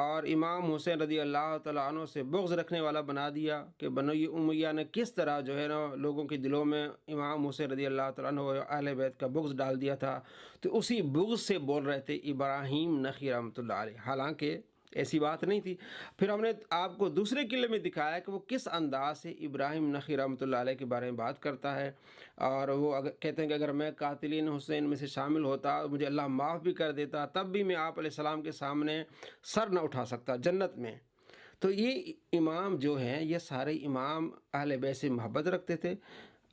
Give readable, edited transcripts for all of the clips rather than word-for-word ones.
اور امام حسین رضی اللہ تعالیٰ عنہ سے بغض رکھنے والا بنا دیا کہ بنو امیہ نے کس طرح جو ہے نا لوگوں کے دلوں میں امام حسین رضی اللہ تعالیٰ عنہ و اہل بیت کا بغض ڈال دیا تھا، تو اسی بغض سے بول رہے تھے ابراہیم نخعی رحمۃ اللہ علیہ، حالانکہ ایسی بات نہیں تھی۔ پھر ہم نے آپ کو دوسرے قلعے میں دکھایا کہ وہ کس انداز سے ابراہیم نخعی رحمۃ اللہ علیہ کے بارے میں بات کرتا ہے، اور وہ کہتے ہیں کہ اگر میں قاتلین حسین میں سے شامل ہوتا، مجھے اللہ معاف بھی کر دیتا، تب بھی میں آپ علیہ السلام کے سامنے سر نہ اٹھا سکتا جنت میں۔ تو یہ امام جو ہیں، یہ سارے امام اہل بیت سے محبت رکھتے تھے،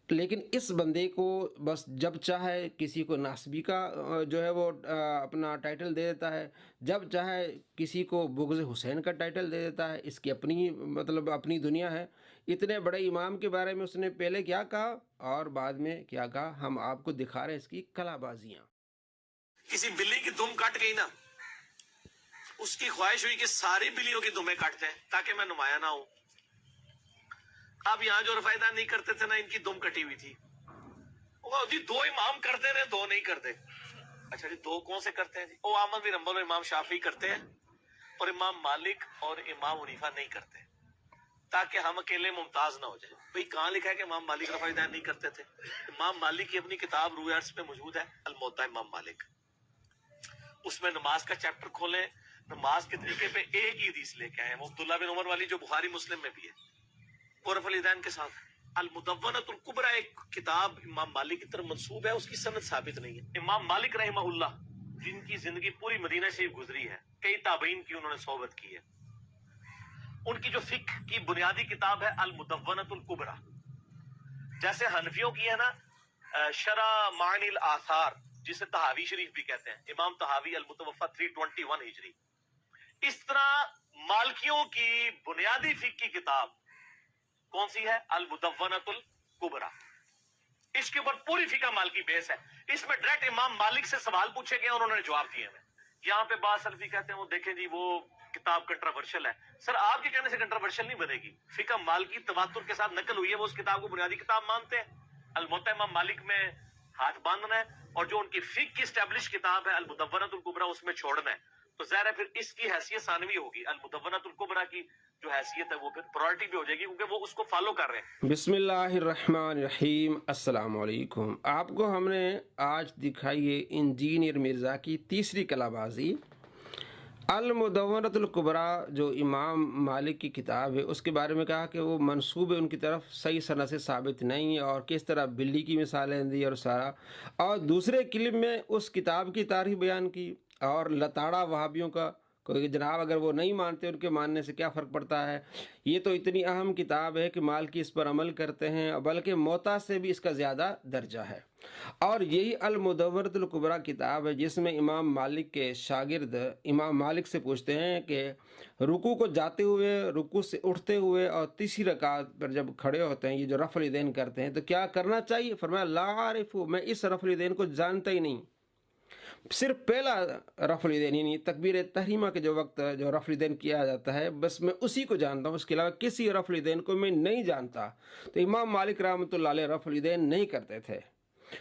لیکن اس بندے کو بس جب چاہے کسی کو ناسبی کا جو ہے وہ اپنا ٹائٹل دے دیتا ہے، جب چاہے کسی کو بغض حسین کا ٹائٹل دے دیتا ہے، اس کی اپنی مطلب اپنی دنیا ہے۔ اتنے بڑے امام کے بارے میں اس نے پہلے کیا کہا اور بعد میں کیا کہا، ہم آپ کو دکھا رہے ہیں اس کی کلا بازیاں۔ کسی بلی کی دم کٹ گئی نا، اس کی خواہش ہوئی کہ ساری بلیوں کی دمیں کٹ جائیں تاکہ میں نمایاں نہ ہوں۔ اب یہاں جو رفائی نہیں کرتے تھے نا، ان کی دم کٹی ہوئی تھی، وہ جی دو امام کرتے رہے، دو نہیں کرتے۔ اچھا جی دو کون سے کرتے ہیں جی؟ وہ احمد بن حنبل اور امام شافعی کرتے ہیں، اور امام مالک اور امام حنیفہ نہیں کرتے، تاکہ ہم اکیلے ممتاز نہ ہو جائیں۔ بھئی کہاں لکھا ہے کہ امام مالک رفع دین نہیں کرتے تھے؟ امام مالک کی اپنی کتاب روح عرض پہ موجود ہے، الموطا امام مالک، اس میں نماز کا چیپٹر کھولیں، نماز کے طریقے پہ ایک ہی حدیث لے کے آئے ہیں، وہ عبداللہ بن عمر والی جو بخاری مسلم میں بھی ہے، اور رفع الیدین کے ساتھ۔ المدونۃ الکبریٰ ایک کتاب امام مالک کی طرف منسوب ہے، اس کی سند ثابت نہیں ہے۔ امام مالک رحمہ اللہ، جن کی زندگی پوری مدینہ شریف گزری ہے، کئی تابعین کی انہوں نے صحبت کی ہے، ان کی جو فقہ کی بنیادی کتاب ہے المدونۃ الکبریٰ، جیسے حنفیوں کی ہے نا شرح معانی الاثار، جسے طحاوی شریف بھی کہتے ہیں، امام طحاوی المتوفی 321 ہجری، اس طرح مالکیوں کی بنیادی فقہ کی کتاب کون سی ہے؟ المدونۃ الکبریٰ۔ اس کے اوپر پوری فقہ مالکی بیس ہے، اس میں ڈائریکٹ امام مالک سے سوال پوچھے گئے، انہوں نے جواب دیے ہیں۔ یہاں پہ بعض سلفی کہتے ہیں وہ دیکھیں جی وہ کتاب کنٹروورشل ہے۔ سر آپ کے کہنے سے کنٹروورشل نہیں بنے گی، فقہ مالکی تواتر کے ساتھ نقل ہوئی ہے، وہ اس کتاب کو بنیادی کتاب مانتے ہیں۔ الموطا امام مالک میں ہاتھ باندھنا ہے، اور جو ان کی فقہ کی اسٹیبلش کتاب ہے المدونۃ الکبریٰ اس میں چھوڑنا ہے، تو ظاہر ہے پھر اس کی حیثیت ثانوی ہوگی، المدونۃ الکبریٰ کی جو حیثیت ہے وہ پھر پرائرٹی پہ ہو جائے گی، کیونکہ وہ اس کو فالو کر رہے ہیں۔ بسم اللہ الرحمن الرحیم۔ السلام علیکم۔ آپ کو ہم نے آج دکھائی ہے انجینئر مرزا کی تیسری کلا بازی، المدونۃ الکبریٰ، جو امام مالک کی کتاب ہے، اس کے بارے میں کہا کہ وہ منسوب ان کی طرف صحیح سند سے ثابت نہیں، اور کس طرح بلی کی مثالیں دی اور سارا، اور دوسرے کلپ میں اس کتاب کی تاریخ بیان کی، اور لتاڑا وہابیوں کا کہ جناب اگر وہ نہیں مانتے ان کے ماننے سے کیا فرق پڑتا ہے، یہ تو اتنی اہم کتاب ہے کہ مالکی اس پر عمل کرتے ہیں، بلکہ موطا سے بھی اس کا زیادہ درجہ ہے۔ اور یہی المدونۃ الکبریٰ کتاب ہے جس میں امام مالک کے شاگرد امام مالک سے پوچھتے ہیں کہ رکوع کو جاتے ہوئے، رکوع سے اٹھتے ہوئے اور تیسری رکعت پر جب کھڑے ہوتے ہیں، یہ جو رفع الیدین کرتے ہیں، تو کیا کرنا چاہیے؟ فرمایا لا عارف، میں اس رفع الیدین کو جانتا ہی نہیں۔ صرف پہلا رفع الیدین یعنی تکبیر تحریمہ کے جو وقت جو رفع الیدین کیا جاتا ہے، بس میں اسی کو جانتا ہوں، اس کے علاوہ کسی رفع الیدین کو میں نہیں جانتا۔ تو امام مالک رحمۃ اللہ علیہ رفع الیدین نہیں کرتے تھے،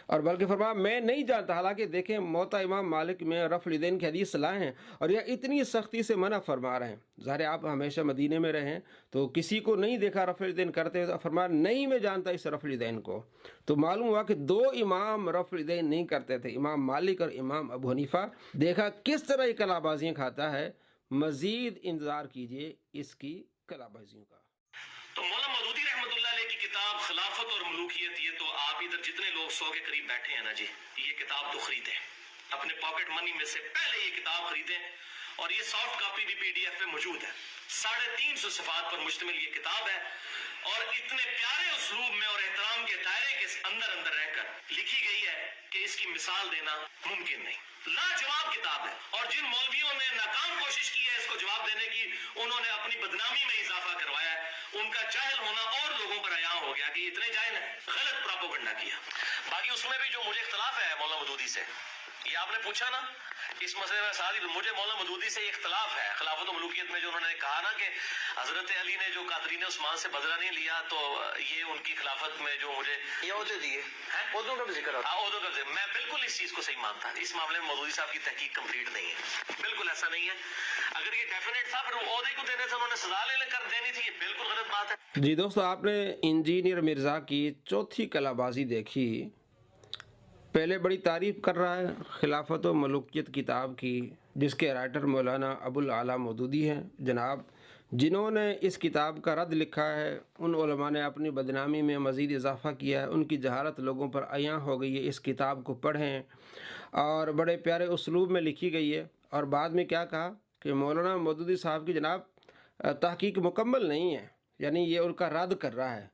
اور بلکہ فرمایا میں نہیں جانتا۔ حالانکہ دیکھیں موطا امام مالک میں رفع الیدین کی حدیث لائے ہیں، اور یہ اتنی سختی سے منع فرما رہے ہیں۔ ظاہر آپ ہمیشہ مدینے میں رہیں تو کسی کو نہیں دیکھا رفع الیدین کرتے ہوئے، تو فرمایا نہیں میں جانتا اس رفع الیدین کو۔ تو معلوم ہوا کہ دو امام رفع الیدین نہیں کرتے تھے، امام مالک اور امام ابو حنیفہ۔ دیکھا کس طرح یہ کلا بازیاں کھاتا ہے، مزید انتظار کیجئے اس کی کلا بازیوں کا۔ تو مولانا مودودی رحمۃ اللہ علیہ کی کتاب خلافت اور ملوکیت، یہ تو آپ ادھر جتنے لوگ 100 کے قریب بیٹھے ہیں نا جی، یہ کتاب تو خریدیں اپنے پاکٹ منی میں سے، پہلے یہ کتاب خریدیں، اور یہ سافٹ کاپی بھی PDF میں موجود ہے۔ 350 صفحات پر مشتمل یہ کتاب ہے، اور اتنے پیارے اسلوب میں اور احترام کے دائرے کے اندر رہ کر لکھی گئی ہے کہ اس کی مثال دینا ممکن نہیں۔ لاجواب کتاب ہے، اور جن مولویوں نے ناکام کوشش کی ہے اس کو جواب دینے کی، انہوں نے اپنی بدنامی میں اضافہ کروایا ہے، ان کا جاہل ہونا اور لوگوں پر عیاں ہو گیا کہ یہ اتنے جاہل ہیں، غلط پراپوگنڈا کیا۔ باقی اس میں بھی جو مجھے اختلاف ہے مولانا مودودی سے، یہ آپ نے پوچھا نا اس مسئلے میں، ساتھ ہی مجھے مولانا مودودی سے اختلاف ہے خلافت و ملوکیت میں، جو انہوں نے کہا نا کہ حضرت علی نے جو قادرین عثمان سے بدلہ نہیں لیا، تو یہ ان کی خلافت میں جو مجھے یہ عہدے دیے ہیں، عہدوں کا بھی ذکر ہے، عہدوں کا ذکر، میں بالکل اس چیز کو صحیح مانتا، اس معاملے میں مودودی صاحب کی تحقیق کمپلیٹ نہیں ہے، بالکل ایسا نہیں ہے. اگر یہ ڈیفینیٹ تھا پھر وہ عہدے کو دینے سے انہوں نے سزا لے کر دینی تھی، یہ بالکل غلط بات ہے. جی دوستو، آپ نے انجینئر مرزا کی چوتھی کلا بازی دیکھی. پہلے بڑی تعریف کر رہا ہے خلافت و ملوکیت کتاب کی، جس کے رائٹر مولانا ابو الاعلیٰ مودودی ہیں جناب، جنہوں نے اس کتاب کا رد لکھا ہے. ان علماء نے اپنی بدنامی میں مزید اضافہ کیا ہے. ان کی جہالت لوگوں پر عیاں ہو گئی ہے. اس کتاب کو پڑھیں، اور بڑے پیارے اسلوب میں لکھی گئی ہے. اور بعد میں کیا کہا کہ مولانا مودودی صاحب کی جناب تحقیق مکمل نہیں ہے، یعنی یہ ان کا رد کر رہا ہے.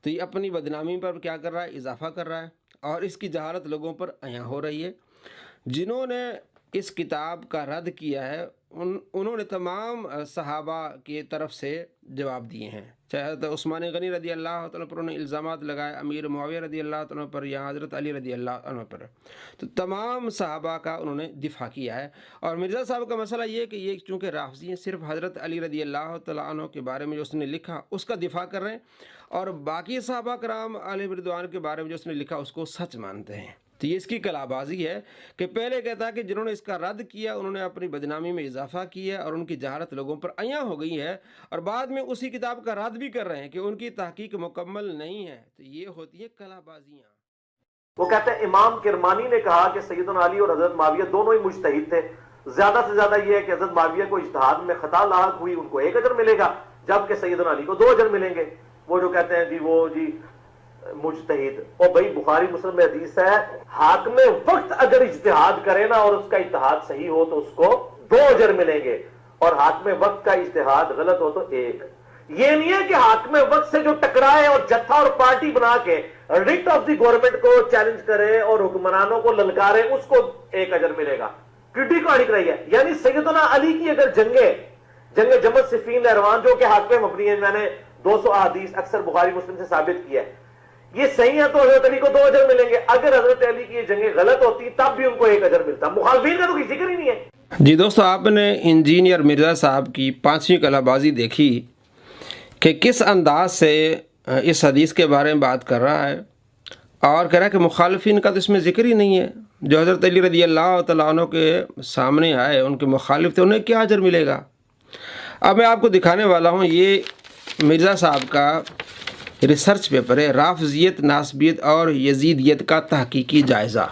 تو یہ اپنی بدنامی پر کیا کر رہا ہے؟ اضافہ کر رہا ہے، اور اس کی جہالت لوگوں پر عیاں ہو رہی ہے. جنہوں نے اس کتاب کا رد کیا ہے انہوں نے تمام صحابہ کی طرف سے جواب دیے ہیں، چاہے حضرت عثمان غنی رضی اللہ تعالیٰ پر انہوں نے الزامات لگائے، امیر معاویہ رضی اللہ تعالیٰ پر، یا حضرت علی رضی اللہ عنہ پر. تو تمام صحابہ کا انہوں نے دفاع کیا ہے. اور مرزا صاحب کا مسئلہ یہ کہ یہ چونکہ رافضی ہیں، صرف حضرت علی رضی اللہ تعالیٰ عنہ کے بارے میں جو اس نے لکھا اس کا دفاع کر رہے ہیں، اور باقی صحابہ کرام علیہ رضوان کے بارے میں جو اس نے لکھا اس کو سچ مانتے ہیں. تو یہ اس کی کلا بازی ہے کہ پہلے کہتا ہے کہ جنہوں نے اس کا رد کیا انہوں نے اپنی بدنامی میں اضافہ کیا اور ان کی جہالت لوگوں پر عیاں ہو گئی ہے، اور بعد میں اسی کتاب کا رد بھی کر رہے ہیں کہ ان کی تحقیق مکمل نہیں ہے. تو یہ ہوتی ہے کلا بازیاں. وہ کہتے ہیں امام کرمانی نے کہا کہ سیدنا علی اور حضرت معاویہ دونوں ہی مجتہد تھے. زیادہ سے زیادہ یہ ہے کہ حضرت معاویہ کو اجتہاد میں خطا لاحق ہوئی، ان کو 1 اجر ملے گا، جبکہ سیدنا علی کو 2 اجر ملیں گے. وہ جو کہتے ہیں جی مجتہد، اور بھائی بخاری مسلم میں حدیث ہے، حاکم وقت اگر اجتہاد کرے نا اور اس کا اجتہاد صحیح ہو تو اس کو 2 اجر ملیں گے، اور حاکم وقت کا اجتہاد غلط ہو تو 1. یہ نہیں ہے کہ حاکم وقت سے جو ٹکرائے اور جتھا اور پارٹی بنا کے ریٹ آف دی گورنمنٹ کو چیلنج کرے اور حکمرانوں کو للکارے اس کو 1 اجر ملے گا. ٹڈی کہانی کرائی ہے. یعنی سیدنا علی کی اگر جنگ جمل صفین نہروان جو کہ حق پہ مبنی ہے، میں نے 200 احادیث اکثر بخاری مسلم سے ثابت کیا ہے، یہ صحیح ہے تو حضرت علی کو 2 اجر ملیں گے. اگر حضرت علی کی یہ جنگیں غلط ہوتی تب بھی ان کو 1 اجر ملتا. مخالفین کا تو کوئی ذکر ہی نہیں ہے. جی دوستو، آپ نے انجینئر مرزا صاحب کی 5ویں کلا بازی دیکھی کہ کس انداز سے اس حدیث کے بارے میں بات کر رہا ہے، اور کہہ رہا ہے کہ مخالفین کا تو اس میں ذکر ہی نہیں ہے. جو حضرت علی رضی اللہ تعالیٰ عنہ کے سامنے آئے، ان کے مخالف تھے، انہیں کیا اجر ملے گا. اب میں آپ کو دکھانے والا ہوں، یہ مرزا صاحب کا ریسرچ پیپر ہے، رافضیت، ناسبیت اور یزیدیت کا تحقیقی جائزہ.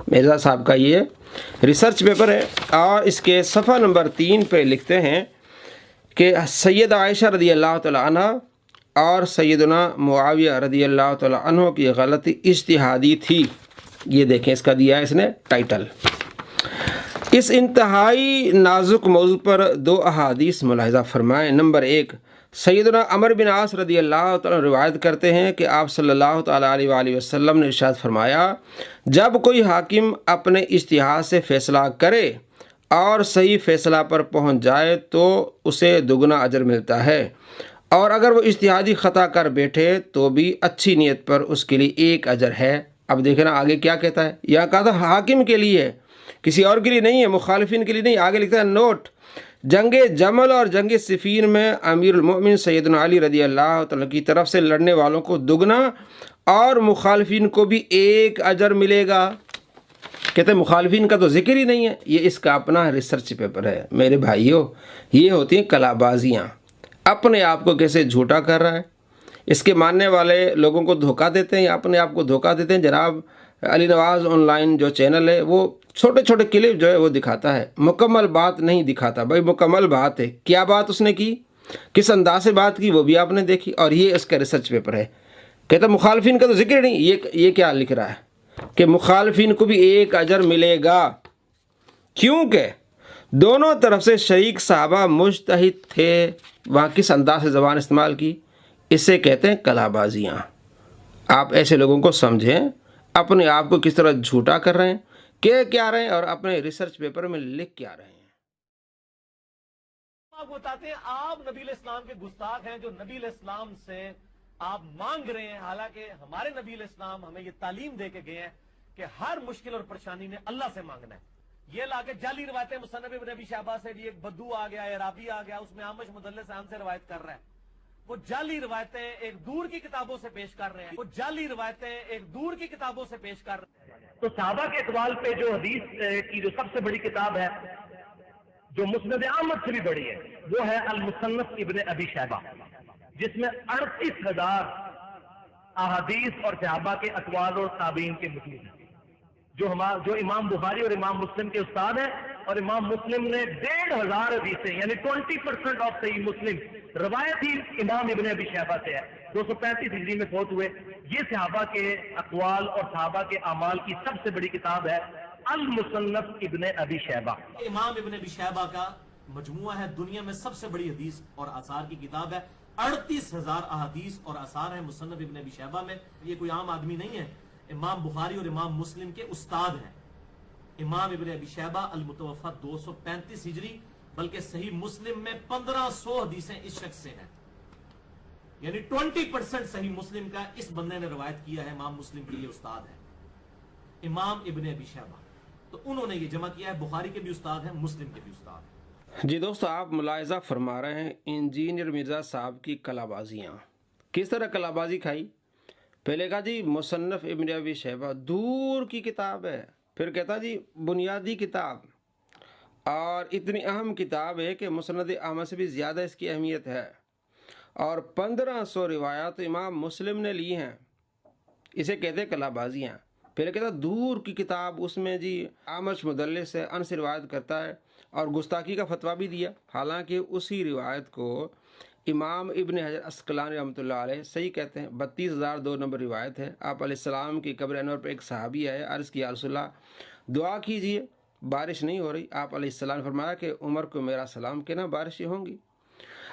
مرزا صاحب کا یہ ریسرچ پیپر ہے، اور اس کے صفحہ نمبر 3 پہ لکھتے ہیں کہ سید عائشہ رضی اللہ تعالیٰ عنہ اور سیدنا معاویہ رضی اللہ تعالیٰ عنہ کی غلطی اجتہادی تھی. یہ دیکھیں، اس کا دیا ہے اس نے ٹائٹل. اس انتہائی نازک موضوع پر 2 احادیث ملاحظہ فرمائیں. نمبر 1، سیدنا عمر بن عاص رضی اللہ تعالیٰ روایت کرتے ہیں کہ آپ صلی اللہ تعالیٰ علیہ وآلہ وسلم نے ارشاد فرمایا، جب کوئی حاکم اپنے اجتہاد سے فیصلہ کرے اور صحیح فیصلہ پر پہنچ جائے تو اسے 2 اجر ملتا ہے، اور اگر وہ اجتہادی خطا کر بیٹھے تو بھی اچھی نیت پر اس کے لیے 1 اجر ہے. اب دیکھیں نا آگے کیا کہتا ہے. یہاں کہا تھا حاکم کے لیے ہے، کسی اور کے لیے نہیں ہے، مخالفین کے لیے نہیں. آگے لکھتا ہے نوٹ، جنگ جمل اور جنگ صفین میں امیر المؤمن سیدنا علی رضی اللہ تعالیٰ کی طرف سے لڑنے والوں کو 2 اور مخالفین کو بھی 1 اجر ملے گا. کہتے ہیں مخالفین کا تو ذکر ہی نہیں ہے. یہ اس کا اپنا ریسرچ پیپر ہے. میرے بھائیوں، یہ ہوتی ہیں کلا بازیاں. اپنے آپ کو کیسے جھوٹا کر رہا ہے، اس کے ماننے والے لوگوں کو دھوکہ دیتے ہیں یا اپنے آپ کو دھوکہ دیتے ہیں. جناب علی نواز آن لائن جو چینل ہے وہ چھوٹے چھوٹے کلپ جو ہے وہ دکھاتا ہے، مکمل بات نہیں دکھاتا. بھائی مکمل بات ہے، کیا بات اس نے کی، کس انداز سے بات کی، وہ بھی آپ نے دیکھی. اور یہ اس کا ریسرچ پیپر ہے. کہتا مخالفین کا تو ذکر نہیں. یہ کیا لکھ رہا ہے کہ مخالفین کو بھی 1 اجر ملے گا، کیونکہ دونوں طرف سے شریک صحابہ مجتہد تھے. وہاں کس انداز سے زبان استعمال کی، اسے کہتے ہیں کلا بازیاں. آپ ایسے لوگوں کو سمجھیں، اپنے آپ کو کس طرح جھوٹا کر رہے ہیں، کہہ کیا رہے ہیں، اور اپنے ریسرچ پیپر میں لکھ کیا رہے ہیں. آپ بتاتے ہیں آپ نبی الاسلام کے گستاخ ہیں، جو نبی الاسلام سے آپ مانگ رہے ہیں، حالانکہ ہمارے نبی الاسلام ہمیں یہ تعلیم دے کے گئے ہیں کہ ہر مشکل اور پریشانی میں اللہ سے مانگنا ہے. یہ لا کے جعلی روایتیں مصنف ابن ابی شیبہ سے بھی، ایک بدو آ گیا، عرابی آ گیا، اس میں عامش مدلس عام سے روایت کر رہا ہے. وہ جعلی روایتیں ایک دور کی کتابوں سے پیش کر رہے ہیں، وہ جعلی روایتیں ایک دور کی کتابوں سے پیش کر رہے ہیں. تو صحابہ کے اقوال پہ جو حدیث کی جو سب سے بڑی کتاب ہے جو مسند احمد سے بھی بڑی ہے وہ ہے المصنف ابن ابی شیبہ، جس میں 38,000 احادیث اور صحابہ کے اقوال اور تابعین کے موجود ہیں، جو امام بخاری اور امام مسلم کے استاد ہیں، اور امام مسلم نے 1,500 حدیثیں یعنی 20% آف صحیح مسلم روایت ہی امام ابن ابی شیبہ سے ہے، 235 ہجری میں فوت ہوئے۔ یہ صحابہ کے اقوال اور صحابہ کے اعمال کی سب سے بڑی کتاب ہے المصنف ابن ابی شیبہ۔ امام ابن ابی شیبہ کا مجموعہ ہے، دنیا میں سب سے بڑی حدیث اور آثار کی کتاب ہے، 38,000 احادیث اور آثار ہیں مصنف ابن ابی شیبہ میں۔ یہ کوئی عام آدمی نہیں ہے، امام بخاری اور امام مسلم کے استاد ہیں۔ امام ابن ابی شیبہ المتوفی 235 ہجری، بلکہ صحیح مسلم میں 1500 حدیثیں اس شخص سے ہیں، یعنی 20% صحیح مسلم کا اس بندے نے روایت کیا ہے۔ امام مسلم کے یہ استاد ہے امام ابن ابی شیبہ، تو انہوں نے یہ جمع کیا ہے، بخاری کے بھی استاد ہیں، مسلم کے بھی استاد ہیں۔ جی دوستو، آپ ملاحظہ فرما رہے ہیں انجینئر مرزا صاحب کی کلا بازیاں۔ کس طرح کلا بازی کھائی؟ پہلے کہا جی مصنف ابن ابی شیبہ دور کی کتاب ہے، پھر کہتا جی بنیادی کتاب، اور اتنی اہم کتاب ہے کہ مسند احمد سے بھی زیادہ اس کی اہمیت ہے، اور 1500 روایات امام مسلم نے لی ہیں، اسے کہتے ہیں کلا بازیاں۔ پھر کہتا دور کی کتاب، اس میں جی اعمش مدلس ہے، ان سے روایت کرتا ہے اور گستاخی کا فتویٰ بھی دیا، حالانکہ اسی روایت کو امام ابن حجر عسقلانی رحمۃ اللہ علیہ صحیح کہتے ہیں۔ 32,002 نمبر روایت ہے، آپ علیہ السلام کی قبر انور پر ایک صحابی آئے، عرض کیا رسول اللہ دعا کیجئے، بارش نہیں ہو رہی۔ آپ علیہ السلام نے فرمایا کہ عمر کو میرا سلام کہنا، بارشیں ہوں گی۔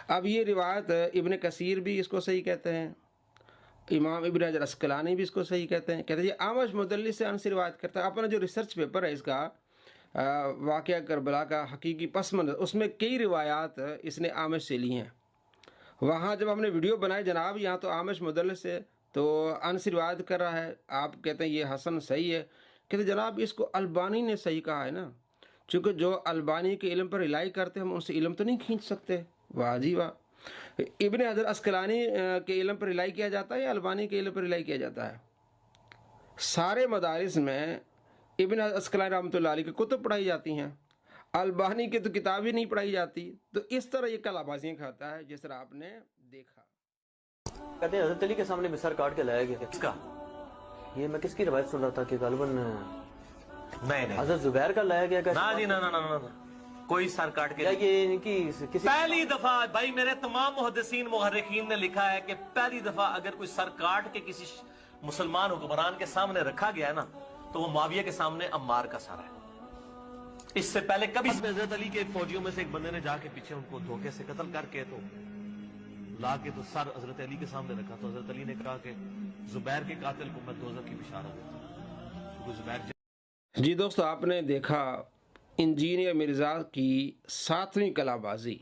اب یہ روایت ابن کثیر بھی اس کو صحیح کہتے ہیں، امام ابن حجر عسقلانی بھی اس کو صحیح کہتے ہیں، کہتے ہیں یہ اعمش مدلس سے ان سے روایت کرتا ہے۔ اپنا جو ریسرچ پیپر ہے اس کا واقعہ کربلا کا حقیقی پس منظر، اس میں کئی روایات اس نے اعمش سے لی ہیں۔ وہاں جب ہم نے ویڈیو بنائی جناب، یہاں تو اعمش مدلس ہے تو ان سے روایت کر رہا ہے، آپ کہتے ہیں یہ حسن صحیح ہے، کہتے ہیں جناب اس کو البانی نے صحیح کہا ہے نا، چونکہ جو البانی کے علم پر رلائی کرتے ہم ان سے علم تو نہیں کھینچ سکتے۔ واہ جی واہ، ابن حجر عسقلانی کے علم پر رلائی کیا جاتا ہے یا البانی کے علم پر رلائی کیا جاتا ہے؟ سارے مدارس میں ابن حجر عسقلانی رحمۃ اللہ علیہ کی کتب پڑھائی جاتی ہیں، البانی کی تو کتاب ہی نہیں پڑھائی جاتی۔ تو اس طرح یہ کلا بازیاں کھاتا ہے جس طرح آپ نے دیکھا۔ کہتے ہیں حضرت علی کے سامنے مسر کاٹ کے لایا گیا، کس کا؟ یہ میں کس کی روایت سن رہا تھا کہ غالباً نہیں حضرت زبیر کا لایا گیا، نا جی نا نا نا نا، کوئی سر کاٹ کے یہ ان کی کسی پہلی دفعہ بھائی میرے تمام محدثین مورخین نے لکھا ہے کہ پہلی دفعہ اگر کوئی سر کاٹ کے کسی مسلمان حکمران کے سامنے رکھا گیا ہے نا تو وہ معاویہ کے سامنے عمار کا سر ہے۔ اس سے پہلے کبھی حضرت علی کے فوجیوں میں سے ایک بندے نے جا کے پیچھے ان کو دھوکے سے قتل کر کے تو لا کے تو سر حضرت علی کے سامنے رکھا، تو حضرت علی نے کہا کہ زبیر کے قاتل کو میں دوزخ کی بشارت دیتا ہوں۔ زبیر جی دوستو، آپ نے دیکھا انجینئر مرزا کی 7ویں کلا بازی۔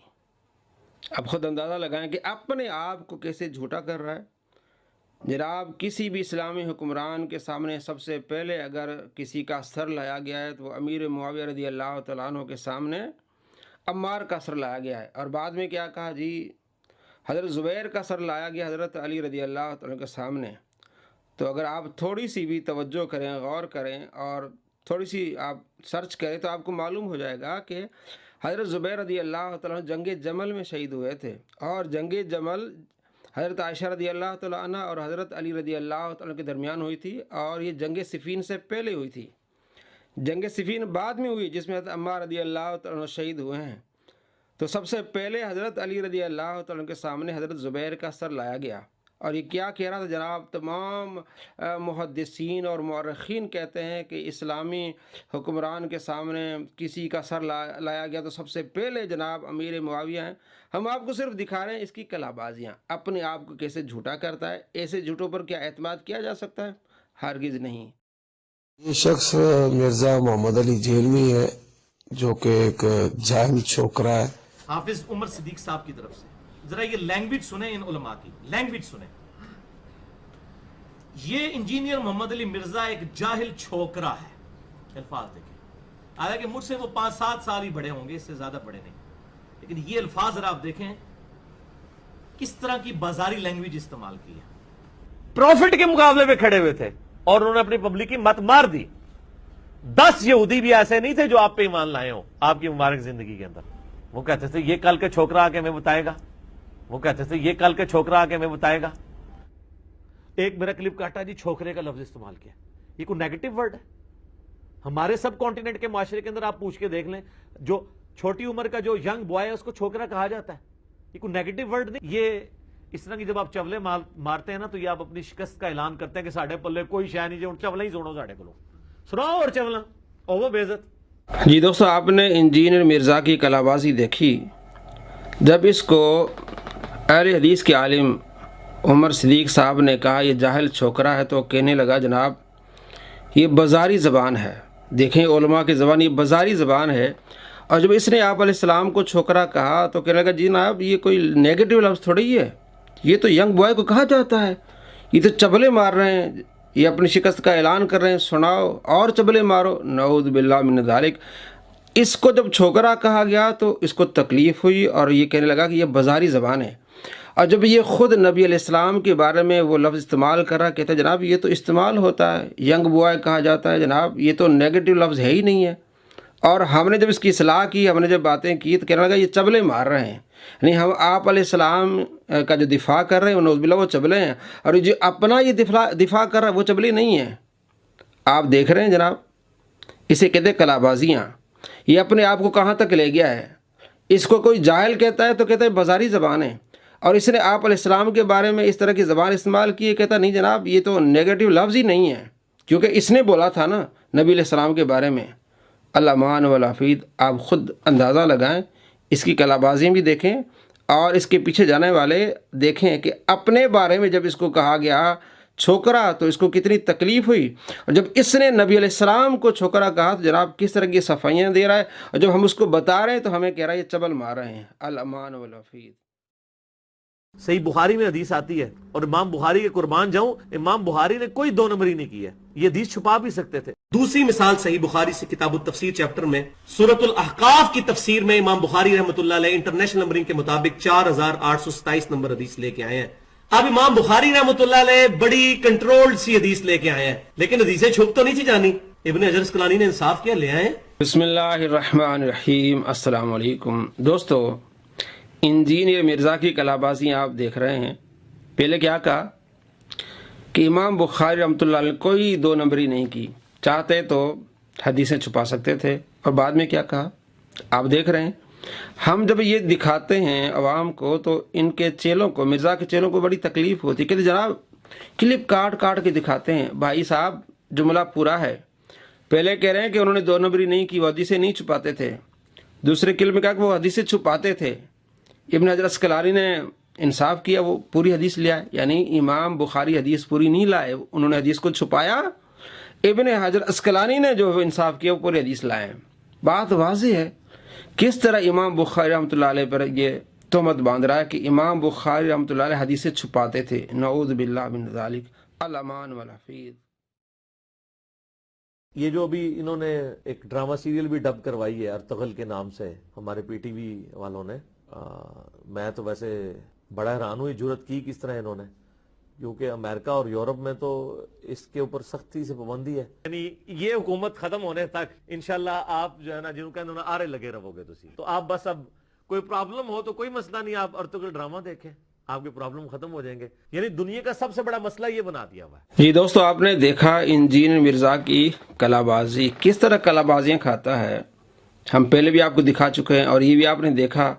اب خود اندازہ لگائیں کہ اپنے آپ کو کیسے جھوٹا کر رہا ہے۔ جناب کسی بھی اسلامی حکمران کے سامنے سب سے پہلے اگر کسی کا سر لایا گیا ہے تو وہ امیر معاویہ رضی اللہ تعالیٰ عنہ کے سامنے عمار کا سر لایا گیا ہے، اور بعد میں کیا کہا جی حضرت زبیر کا سر لایا گیا حضرت علی رضی اللہ تعالیٰ کے سامنے۔ تو اگر آپ تھوڑی سی بھی توجہ کریں، غور کریں اور تھوڑی سی آپ سرچ کریں تو آپ کو معلوم ہو جائے گا کہ حضرت زبیر رضی اللہ تعالیٰ جنگ جمل میں شہید ہوئے تھے، اور جنگ جمل حضرت عائشہ رضی اللہ تعالیٰ عنہ اور حضرت علی رضی اللہ تعالیٰ کے درمیان ہوئی تھی، اور یہ جنگ صفین سے پہلے ہوئی تھی۔ جنگ صفین بعد میں ہوئی جس میں حضرت عمار رضی اللہ تعالیٰ عنہ شہید ہوئے ہیں۔ تو سب سے پہلے حضرت علی رضی اللہ تعالیٰ کے سامنے حضرت زبیر کا سر لایا گیا، اور یہ کیا کہہ رہا تھا جناب؟ تمام محدثین اور مورخین کہتے ہیں کہ اسلامی حکمران کے سامنے کسی کا سر لایا گیا تو سب سے پہلے جناب امیر معاویہ ہیں۔ ہم آپ کو صرف دکھا رہے ہیں اس کی کلا بازیاں، اپنے آپ کو کیسے جھوٹا کرتا ہے۔ ایسے جھوٹوں پر کیا اعتماد کیا جا سکتا ہے؟ ہرگز نہیں۔ یہ شخص مرزا محمد علی جیلمی ہے جو کہ ایک جاہل چھوکرا ہے۔ حافظ عمر صدیق صاحب کی طرف سے ذرا یہ لینگویج سنیں، ان علماء کی لینگویج سنیں۔ یہ انجینئر محمد علی مرزا ایک جاہل چھوکرا ہے، الفاظ دیکھیں۔ حالانکہ مجھ سے وہ 5-7 سال ہی بڑے ہوں گے، اس سے زیادہ بڑے نہیں، لیکن یہ الفاظ ذرا آپ دیکھیں کس طرح کی بازاری لینگویج استعمال کی ہے۔ پروفٹ کے مقابلے میں کھڑے ہوئے تھے، اور انہوں نے اپنی پبلک کی مت مار دی. 10 یہودی بھی ایسے نہیں تھے جو آپ پہ ایمان لائے ہوں آپ کی مبارک زندگی کے اندر. وہ کہتے تھے یہ کل کے چھوکرا آ کے ہمیں بتائے گا, وہ کہتے تھے یہ کل کے چھوکرا آ کے ہمیں بتائے گا. ایک میرا کلپ کاٹا جی, چھوکرے کا لفظ استعمال کیا, یہ کوئی نیگیٹو ورڈ ہے؟ ہمارے سب کانٹیننٹ کے معاشرے کے اندر آپ پوچھ کے دیکھ لیں, جو چھوٹی عمر کا جو ینگ بوائے ہے اس کو چھوکرا کہا جاتا ہے. یہ کوئی نیگیٹو ورڈ نہیں. یہ اس طرح کی جب آپ چولے مارتے ہیں نا تو یہ آپ اپنی شکست کا اعلان کرتے ہیں کہ ساڑھے پلے کوئی شے نہیں, جو چولے ہی سنو ساڑھے کو سناؤ اور چولہ او بے عزت. جی دوستو, آپ نے انجینئر مرزا کی کلابازی دیکھی. جب اس کو اہل حدیث کے عالم عمر صدیق صاحب نے کہا یہ جاہل چھوکرا ہے, تو کہنے لگا جناب یہ بازاری زبان ہے. دیکھیں علماء کی زبان, یہ بازاری زبان ہے. اور جب اس نے آپ علیہ السلام کو چھوکرا کہا تو کہنے لگا جی جناب یہ کوئی نیگیٹو لفظ تھوڑی ہے, یہ تو ینگ بوائے کو کہا جاتا ہے, یہ تو چبلے مار رہے ہیں, یہ اپنی شکست کا اعلان کر رہے ہیں, سناؤ اور چبلے مارو. نعوذ باللہ من ذالک. اس کو جب چھوکرا کہا گیا تو اس کو تکلیف ہوئی اور یہ کہنے لگا کہ یہ بازاری زبان ہے. اور جب یہ خود نبی علیہ السلام کے بارے میں وہ لفظ استعمال کر رہا, کہتا ہے جناب یہ تو استعمال ہوتا ہے, ینگ بوائے کہا جاتا ہے, جناب یہ تو نیگیٹو لفظ ہے ہی نہیں ہے. اور ہم نے جب اس کی اصلاح کی, ہم نے جب باتیں کی تو کہنے لگا یہ چبلے مار رہے ہیں, یعنی ہم آپ علیہ السلام کا جو دفاع کر رہے ہیں نعوذ باللہ وہ چبلے ہیں, اور جو اپنا یہ دفاع کر رہا ہے وہ چبلے نہیں ہیں. آپ دیکھ رہے ہیں جناب, اسے کہتے ہیں کلابازیاں. یہ اپنے آپ کو کہاں تک لے گیا ہے. اس کو کوئی جاہل کہتا ہے تو کہتا ہے بازاری زبان ہے, اور اس نے آپ علیہ السلام کے بارے میں اس طرح کی زبان استعمال کی ہے, کہتا نہیں جناب یہ تو نیگیٹو لفظ ہی نہیں ہے, کیونکہ اس نے بولا تھا نا نبی علیہ السلام کے بارے میں. اللہ مان والحفید. آپ خود اندازہ لگائیں, اس کی کلابازیاں بھی دیکھیں اور اس کے پیچھے جانے والے دیکھیں کہ اپنے بارے میں جب اس کو کہا گیا چھوکرا تو اس کو کتنی تکلیف ہوئی, اور جب اس نے نبی علیہ السلام کو چھوکرا کہا تو جناب کس طرح کی صفائیاں دے رہا ہے, اور جب ہم اس کو بتا رہے ہیں تو ہمیں کہہ رہا ہے یہ چبل مار رہے ہیں. الامان والحفید. صحیح بخاری میں حدیث آتی ہے, اور امام بخاری کے قربان جاؤں, امام بخاری نے کوئی دو نمبری نہیں کی ہے, یہ حدیث چھپا بھی سکتے تھے. دوسری مثال صحیح بخاری سے کتاب التفسیر چیپٹر میں سورۃ الاحقاف کی تفسیر میں امام بخاری رحمۃ اللہ علیہ انٹرنیشنل نمبرنگ کے مطابق 4827 نمبر حدیث لے کے آئے ہیں. اب امام بخاری رحمۃ اللہ علیہ بڑی کنٹرولڈ سی حدیث لے کے آئے ہیں, لیکن حدیثیں چھپ تو نہیں تھی جانی. ابن حجر اسقلانی نے انصاف کیا, لے آئے. بسم اللہ الرحمن الرحیم. السلام علیکم دوستو, انجینئر مرزا کی کلابازیاں آپ دیکھ رہے ہیں. پہلے کیا کہا کہ امام بخاری رحمۃ اللہ علیہ کوئی دو نمبری نہیں کی, چاہتے تو حدیثیں چھپا سکتے تھے. اور بعد میں کیا کہا آپ دیکھ رہے ہیں. ہم جب یہ دکھاتے ہیں عوام کو تو ان کے چیلوں کو, مرزا کے چیلوں کو بڑی تکلیف ہوتی ہے, کہ جناب کلپ کاٹ کاٹ کے دکھاتے ہیں. بھائی صاحب جملہ پورا ہے. پہلے کہہ رہے ہیں کہ انہوں نے دو نمبری نہیں کی, وہ حدیثیں نہیں چھپاتے تھے. دوسرے کلپ میں کہا کہ وہ حدیثیں چھپاتے تھے. ابن حجر اسقلانی نے انصاف کیا, وہ پوری حدیث لے آئے. یعنی امام بخاری حدیث پوری نہیں لائے, انہوں نے حدیث کو چھپایا. ابن حجر اسقلانی نے جو انصاف کیا وہ پوری حدیث لائے. بات واضح ہے کس طرح امام بخاری رحمۃ اللہ علیہ پر یہ تہمت باندھ رہا ہے کہ امام بخاری رحمۃ اللہ علیہ حدیثیں چھپاتے تھے. نعوذ باللہ من ذالک. الامان والحفیظ. یہ جو ابھی انہوں نے ایک ڈرامہ سیریل بھی ڈب کروائی ہے ارطغرل کے نام سے, ہمارے پی ٹی وی والوں نے, میں تو ویسے بڑا حیران ہوں یہ جرت کی کس طرح انہوں نے, کیونکہ امریکہ اور یورپ میں تو اس کے اوپر سختی سے پابندی ہے. یعنی یہ حکومت ختم ہونے تک انشاءاللہ آپ جو ہے نا جنہوں کہتے ہیں آرے لگے رہو گے تو آپ بس اب کوئی پرابلم ہو تو کوئی مسئلہ نہیں, آپ ارطغرل ڈرامہ دیکھیں, آپ کے پرابلم ختم ہو جائیں گے. یعنی دنیا کا سب سے بڑا مسئلہ یہ بنا دیا ہوا ہے. جی دوستو, آپ نے دیکھا انجینئر مرزا کی کلابازی, کس طرح کلابازیاں کھاتا ہے. ہم پہلے بھی آپ کو دکھا چکے ہیں, اور یہ بھی آپ نے دیکھا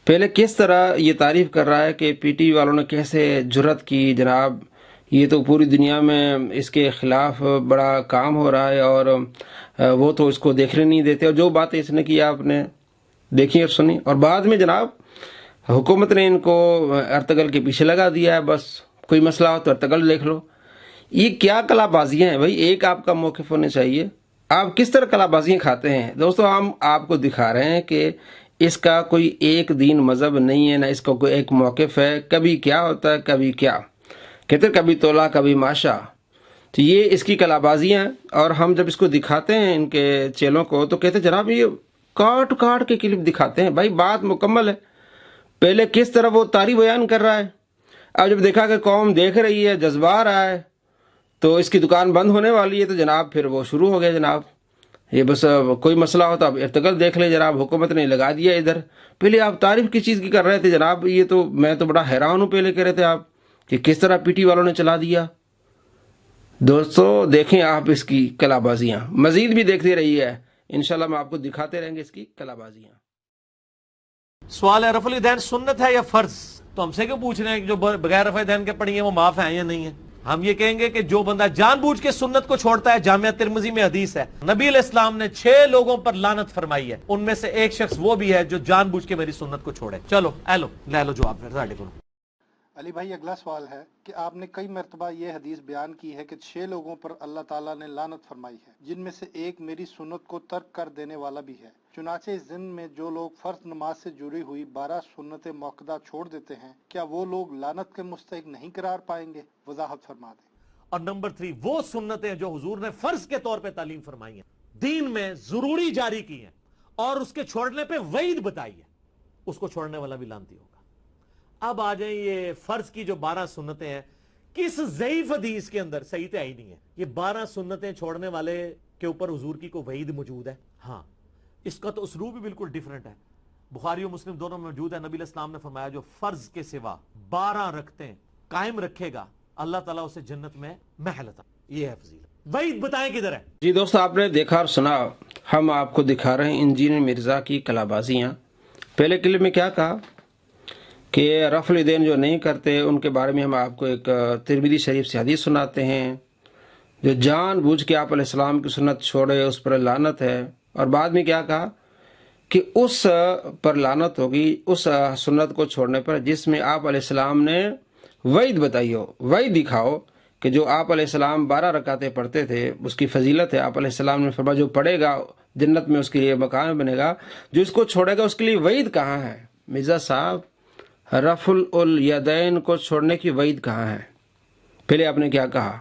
پہلے کس طرح یہ تعریف کر رہا ہے کہ پی ٹی وی والوں نے کیسے جرت کی. جناب یہ تو پوری دنیا میں اس کے خلاف بڑا کام ہو رہا ہے, اور وہ تو اس کو دیکھنے نہیں دیتے. اور جو باتیں اس نے کی آپ نے دیکھی اور سنی, اور بعد میں جناب حکومت نے ان کو ارطغرل کے پیچھے لگا دیا ہے. بس کوئی مسئلہ ہو تو ارطغرل دیکھ لو. یہ کیا کلابازیاں ہیں بھائی, ایک آپ کا موقف ہونا چاہیے. آپ کس طرح کلابازیاں کھاتے ہیں. دوستو ہم آپ کو دکھا رہے ہیں کہ اس کا کوئی ایک دین مذہب نہیں ہے, نہ اس کا کوئی ایک موقف ہے. کبھی کیا ہوتا ہے, کبھی کیا کہتے ہیں, کبھی تولا کبھی ماشا. تو یہ اس کی کلابازیاں ہیں, اور ہم جب اس کو دکھاتے ہیں ان کے چیلوں کو تو کہتے ہیں جناب یہ کاٹ کاٹ کے کلپ دکھاتے ہیں. بھائی بات مکمل ہے. پہلے کس طرح وہ تاریخ بیان کر رہا ہے, اب جب دیکھا کہ قوم دیکھ رہی ہے, جذبہ آ رہا ہے, تو اس کی دکان بند ہونے والی ہے، تو جناب پھر وہ شروع ہو گیا جناب، یہ بس کوئی مسئلہ ہوتا اب ارتکل دیکھ لیں جناب، حکومت نے لگا دیا ادھر۔ پہلے آپ تعریف کس چیز کی کر رہے تھے جناب؟ یہ تو میں تو بڑا حیران ہوں، پہلے کہہ رہے تھے آپ کہ کس طرح پی ٹی والوں نے چلا دیا۔ دوستو دیکھیں آپ اس کی کلا بازیاں، مزید بھی دیکھتے رہیے، انشاءاللہ میں آپ کو دکھاتے رہیں گے اس کی کلا بازیاں۔ سوال ہے رفع الیدین سنت ہے یا فرض؟ تو ہم سے کیوں پوچھ رہے ہیں کہ جو بغیر رفع الیدین کے پڑھی ہیں وہ معاف ہیں یا نہیں ہیں؟ ہم یہ کہیں گے کہ جو بندہ جان بوجھ کے سنت کو چھوڑتا ہے، جامعہ ترمذی میں حدیث ہے، نبی علیہ السلام نے 6 لوگوں پر لعنت فرمائی ہے، ان میں سے ایک شخص وہ بھی ہے جو جان بوجھ کے میری سنت کو چھوڑے۔ چلو لے لو جواب پھر ساڈے کو۔ علی بھائی اگلا سوال ہے کہ آپ نے کئی مرتبہ یہ حدیث بیان کی ہے کہ 6 لوگوں پر اللہ تعالیٰ نے لعنت فرمائی ہے، جن میں سے ایک میری سنت کو ترک کر دینے والا بھی ہے۔ چنانچہ اس ضمن میں جو لوگ فرض نماز سے جڑی ہوئی 12 سنت موقدہ چھوڑ دیتے ہیں، کیا وہ لوگ لعنت کے مستحق نہیں قرار پائیں گے؟ وضاحت فرما دیں۔ اور نمبر 3، وہ سنتیں جو حضور نے فرض کے طور پہ تعلیم فرمائی ہیں، دین میں ضروری جاری کی ہیں، اور اس کے چھوڑنے پہ وعید بتائی ہے، اس کو چھوڑنے والا بھی لعنتی ہوگا۔ اب آ جائیں یہ فرض کی جو 12 سنتیں ہیں، کس ضعیف حدیث کے اندر صحیح تو ہی نہیں ہے یہ 12 سنتیں چھوڑنے والے کے اوپر حضور کی کوئی وعید موجود ہے؟ ہاں، اس کا تو اسلوب بھی بالکل ڈیفرنٹ ہے، بخاری و مسلم دونوں میں موجود ہے۔ نبی علیہ السلام نے فرمایا جو فرض کے سوا 12 رکھتے ہیں قائم رکھے گا، اللہ تعالیٰ اسے جنت میں محل عطا۔ یہ ہے فضیلت۔ وعید بتائیں کدھر ہے؟ جی دوستو آپ نے دیکھا اور سنا، ہم آپ کو دکھا رہے ہیں انجینئر مرزا کی کلا بازیاں۔ پہلے کلپ میں کیا کہا کہ رفع الیدین جو نہیں کرتے ان کے بارے میں ہم آپ کو ایک ترمذی شریف سے حدیث سناتے ہیں، جو جان بوجھ کے آپ علیہ السلام کی سنت چھوڑے اس پر لعنت ہے، اور بعد میں کیا کہا کہ اس پر لعنت ہوگی اس سنت کو چھوڑنے پر جس میں آپ علیہ السلام نے وعید بتائی ہو، وعید دکھاؤ کہ جو آپ علیہ السلام 12 رکعتیں پڑھتے تھے اس کی فضیلت ہے۔ آپ علیہ السلام نے فرمایا جو پڑھے گا جنت میں اس کے لیے مکان بنے گا، جو اس کو چھوڑے گا اس کے لیے وعید کہاں ہے؟ مرزا صاحب رفع الیدین کو چھوڑنے کی وعید کہاں ہے؟ پہلے آپ نے کیا کہا؟